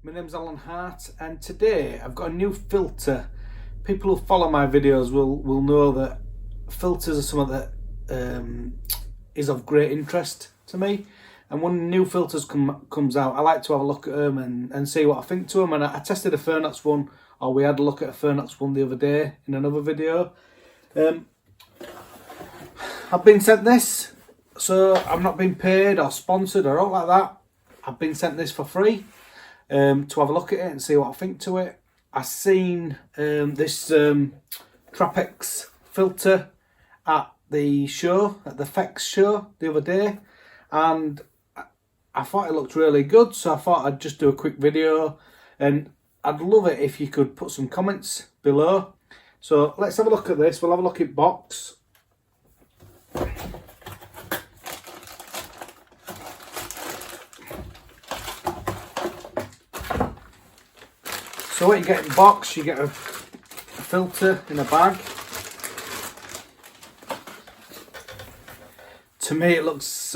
My name's Alan Hart, and today I've got a new filter. People who follow my videos will know that filters are something that is of great interest to me. And when new filters comes out, I like to have a look at them and see what I think to them. And I tested a Furnox one, or we had a look at a Furnox one the other day in another video. I've been sent this, so I'm not being paid or sponsored or all like that. I've been sent this for free to have a look at it and see what I think to it. I seen this Trappex filter at the show, at the FX show the other day, and I thought it looked really good, so I thought I'd just do a quick video, and I'd love it if you could put some comments below. So let's have a look at this. We'll have a look at box. So what you get in box, you get a filter in a bag. To me it looks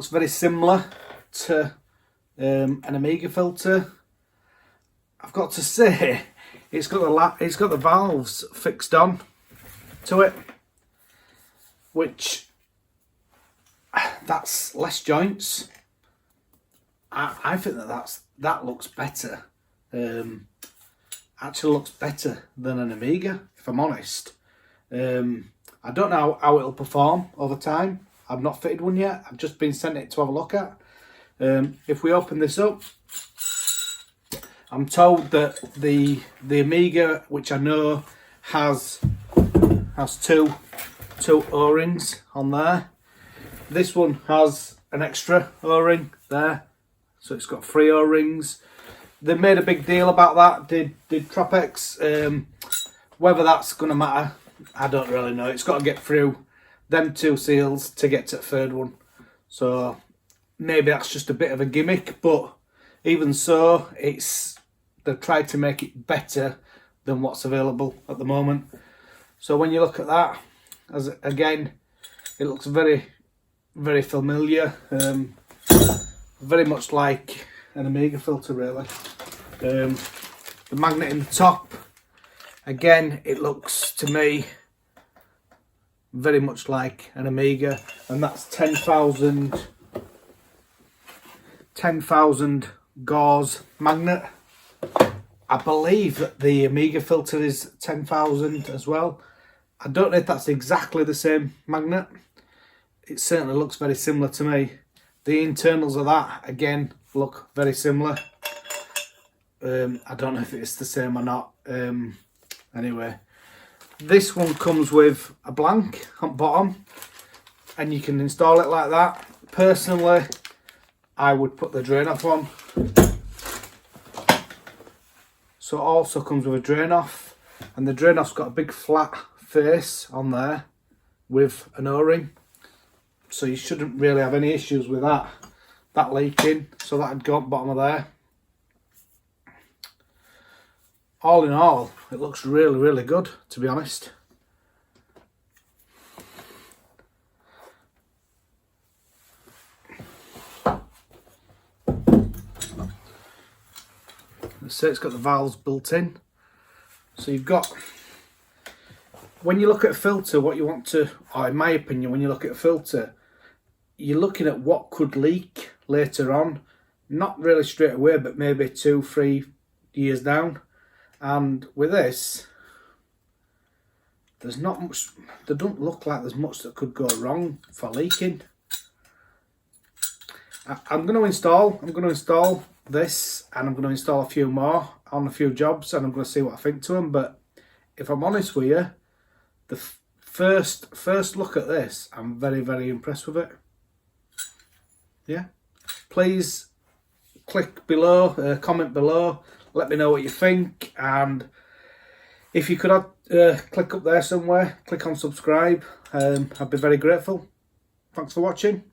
very similar to an Amiga filter. I've got to say, it's got the valves fixed on to it, which that's less joints. I think that looks better. Actually looks better than an Amiga, if I'm honest. I don't know how it'll perform over time. I've not fitted one yet. I've just been sent it to have a look at. If we open this up, I'm told that the Amiga, which I know has two O-rings on there. This one has an extra O-ring there, so it's got 3 O-rings. They made a big deal about that. Did Trappex? Whether that's going to matter, I don't really know. It's got to get through them 2 seals to get to the 3rd one. So maybe that's just a bit of a gimmick, but even so, they've tried to make it better than what's available at the moment. So when you look at that, again, it looks very, very familiar. Very much like an Amiga filter, really. The magnet in the top, again, it looks to me very much like an Amiga, and that's 10,000 gauss magnet. I believe that the Amiga filter is 10,000 as well. I don't know if that's exactly the same magnet. It certainly looks very similar to me. The internals of that, again, look very similar. I don't know if it's the same or not. Anyway, this one comes with a blank on bottom, and you can install it like that. Personally, I would put the drain off on. So it also comes with a drain off, and the drain off's got a big flat face on there with an O-ring. So you shouldn't really have any issues with that leaking. So that'd go at the bottom of there. All in all, it looks really, really good, to be honest. Let's say it's got the valves built in. So you've got, when you look at a filter, what you want to, or in my opinion, when you look at a filter, you're looking at what could leak later on. Not really straight away, but maybe 2-3 years down. And with this, there's not much, there don't look like there's much that could go wrong for leaking. I'm going to install this, and I'm going to install a few more on a few jobs, and I'm going to see what I think to them. But if I'm honest with you, the first look at this, I'm very, very impressed with it. Yeah, please click below, comment below, let me know what you think, and if you could click up there somewhere, click on subscribe. I'd be very grateful. Thanks for watching.